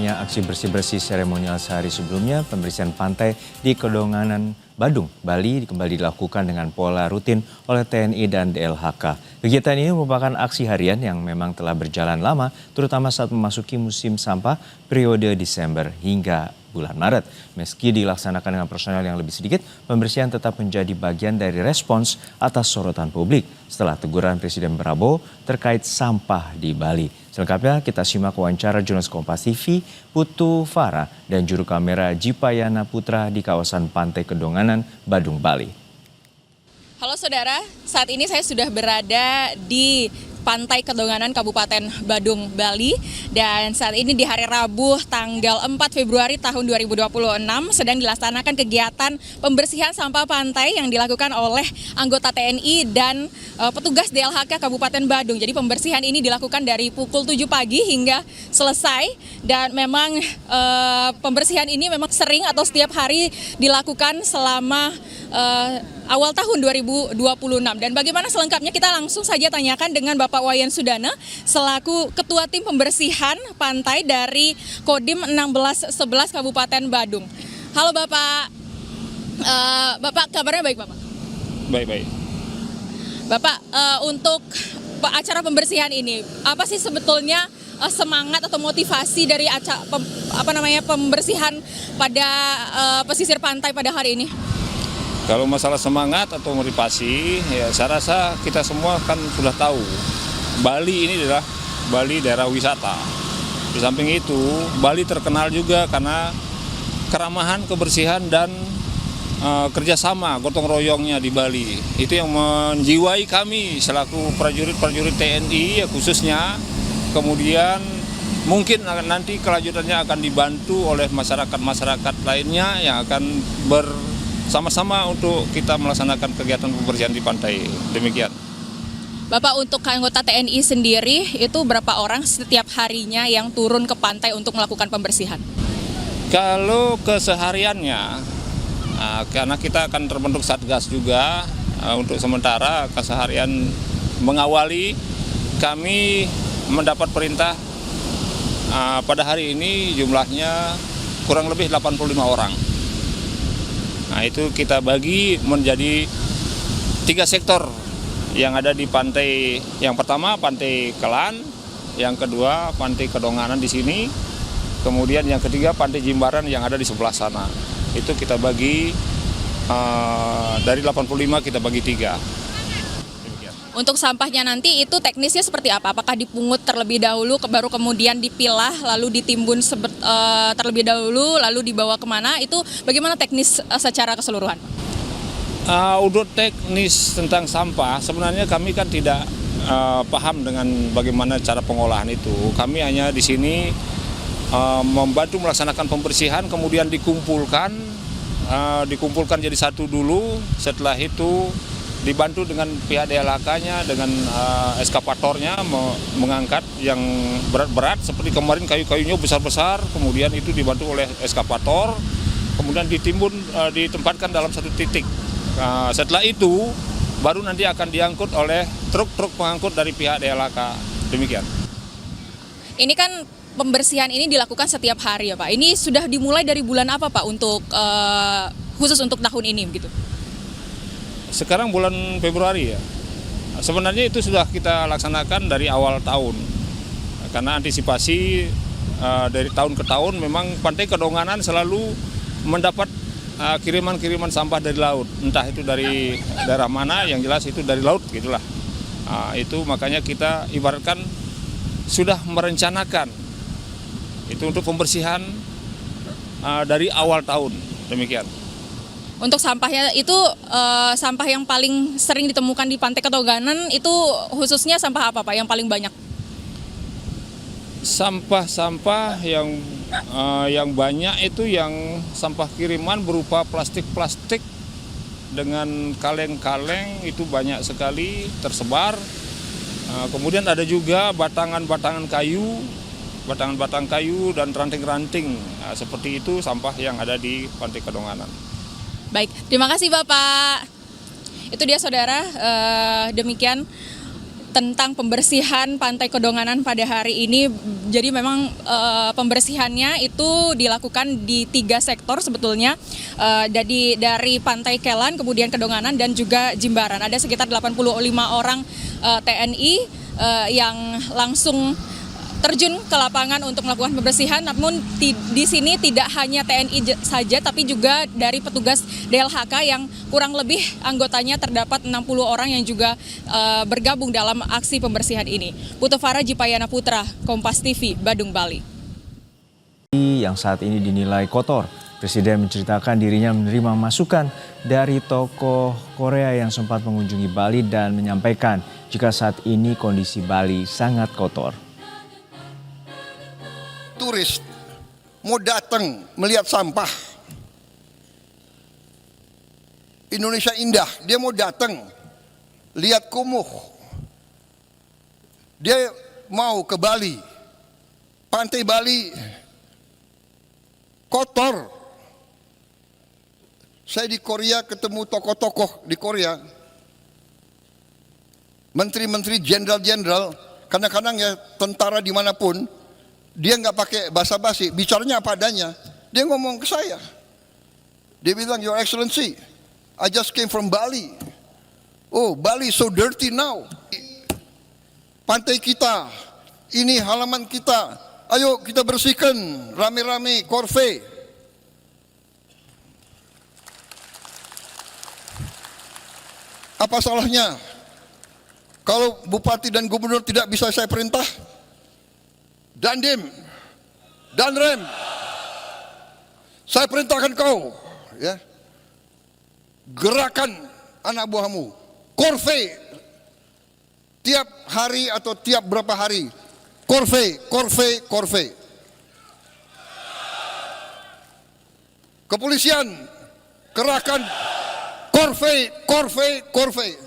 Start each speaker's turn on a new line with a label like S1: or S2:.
S1: dimulainya aksi bersih-bersih seremonial sehari sebelumnya, pembersihan pantai di Kedonganan, Badung, Bali kembali dilakukan dengan pola rutin oleh TNI dan DLHK. Kegiatan ini merupakan aksi harian yang memang telah berjalan lama, terutama saat memasuki musim sampah periode Desember hingga bulan Maret. Meski dilaksanakan dengan personel yang lebih sedikit, pembersihan tetap menjadi bagian dari respons atas sorotan publik setelah teguran Presiden Prabowo terkait sampah di Bali. Selengkapnya kita simak wawancara jurnalis Kompas TV Putu Farah dan juru kamera Jipayana Putra di kawasan Pantai Kedonganan, Badung, Bali.
S2: Halo saudara, saat ini saya sudah berada di Pantai Kedonganan Kabupaten Badung, Bali, dan saat ini di hari Rabu tanggal 4 Februari tahun 2026 sedang dilaksanakan kegiatan pembersihan sampah pantai yang dilakukan oleh anggota TNI dan petugas DLHK Kabupaten Badung. Jadi pembersihan ini dilakukan dari pukul 7 pagi hingga selesai, dan memang pembersihan ini memang sering atau setiap hari dilakukan selama awal tahun 2026. Dan bagaimana selengkapnya kita langsung saja tanyakan dengan Bapak Wayan Sudana selaku Ketua Tim Pembersihan Pantai dari Kodim 1611 Kabupaten Badung. Halo Bapak, Bapak kabarnya baik Bapak?
S3: Baik.
S2: Bapak, untuk acara pembersihan ini, apa sih sebetulnya semangat atau motivasi dari pembersihan pada pesisir pantai pada hari ini?
S3: Kalau masalah semangat atau motivasi, ya saya rasa kita semua kan sudah tahu Bali ini adalah Bali daerah wisata. Di samping itu, Bali terkenal juga karena keramahan, kebersihan, dan kerjasama gotong royongnya di Bali. Itu yang menjiwai kami selaku prajurit-prajurit TNI ya khususnya. Kemudian mungkin nanti kelanjutannya akan dibantu oleh masyarakat-masyarakat lainnya yang akan sama-sama untuk kita melaksanakan kegiatan pembersihan di pantai. Demikian.
S2: Bapak, untuk anggota TNI sendiri itu berapa orang setiap harinya yang turun ke pantai untuk melakukan pembersihan?
S3: Kalau kesehariannya, karena kita akan terbentuk satgas juga, untuk sementara keseharian mengawali, kami mendapat perintah pada hari ini jumlahnya kurang lebih 85 orang. Nah, itu kita bagi menjadi 3 sektor yang ada di pantai. Yang pertama Pantai Kelan, yang kedua Pantai Kedonganan di sini, kemudian yang ketiga Pantai Jimbaran yang ada di sebelah sana. Itu kita bagi dari 85 kita bagi 3.
S2: Untuk sampahnya nanti itu teknisnya seperti apa? Apakah dipungut terlebih dahulu, baru kemudian dipilah, lalu ditimbun terlebih dahulu, lalu dibawa kemana? Itu bagaimana teknis secara keseluruhan?
S3: Untuk teknis tentang sampah, sebenarnya kami kan tidak paham dengan bagaimana cara pengolahan itu. Kami hanya di sini membantu melaksanakan pembersihan, kemudian dikumpulkan jadi satu dulu. Setelah itu dibantu dengan pihak DLHK-nya dengan eskapatornya mengangkat yang berat-berat seperti kemarin kayu-kayunya besar-besar, kemudian itu dibantu oleh eskapator, kemudian ditempatkan dalam satu titik. Setelah itu baru nanti akan diangkut oleh truk-truk pengangkut dari pihak DLHK. Demikian.
S2: Ini kan pembersihan ini dilakukan setiap hari ya Pak. Ini sudah dimulai dari bulan apa Pak untuk khusus untuk tahun ini begitu?
S3: Sekarang bulan Februari ya. Sebenarnya itu sudah kita laksanakan dari awal tahun. Karena antisipasi dari tahun ke tahun memang Pantai Kedonganan selalu mendapat kiriman-kiriman sampah dari laut. Entah itu dari daerah mana, yang jelas itu dari laut gitulah. Itu makanya kita ibaratkan sudah merencanakan itu untuk pembersihan dari awal tahun. Demikian.
S2: Untuk sampahnya itu sampah yang paling sering ditemukan di Pantai Kedonganan itu khususnya sampah apa Pak yang paling banyak?
S3: Sampah-sampah yang banyak itu yang sampah kiriman berupa plastik-plastik dengan kaleng-kaleng itu banyak sekali tersebar. Kemudian ada juga batangan-batangan kayu dan ranting-ranting. Seperti itu sampah yang ada di Pantai Kedonganan.
S2: Baik, terima kasih Bapak. Itu dia saudara, demikian tentang pembersihan Pantai Kedonganan pada hari ini. Jadi memang pembersihannya itu dilakukan di 3 sektor sebetulnya. Jadi dari Pantai Kelan, kemudian Kedonganan dan juga Jimbaran. Ada sekitar 85 orang TNI yang langsung terjun ke lapangan untuk melakukan pembersihan, namun di sini tidak hanya TNI saja, tapi juga dari petugas DLHK yang kurang lebih anggotanya terdapat 60 orang yang juga bergabung dalam aksi pembersihan ini. Putu Farah, Jipayana Putra, Kompas TV, Badung, Bali.
S1: Yang saat ini dinilai kotor. Presiden menceritakan dirinya menerima masukan dari tokoh Korea yang sempat mengunjungi Bali dan menyampaikan jika saat ini kondisi Bali sangat kotor.
S4: Turis mau datang melihat sampah. Indonesia indah, dia mau datang lihat kumuh. Dia mau ke Bali. Pantai Bali kotor. Saya di Korea ketemu tokoh-tokoh di Korea. Menteri-menteri, jenderal-jenderal, kadang-kadang ya tentara dimanapun, dia nggak pakai basa-basi, bicaranya apa adanya. Dia ngomong ke saya. Dia bilang, Your Excellency, I just came from Bali. Oh, Bali so dirty now. Pantai kita, ini halaman kita. Ayo kita bersihkan, rame-rame, korve. Apa salahnya? Kalau bupati dan gubernur tidak bisa saya perintah, Dandim, Danrem, saya perintahkan kau, ya, gerakan anak buahmu, korve, tiap hari atau tiap berapa hari, korve, korve, korve. Kepolisian, gerakan korve, korve, korve.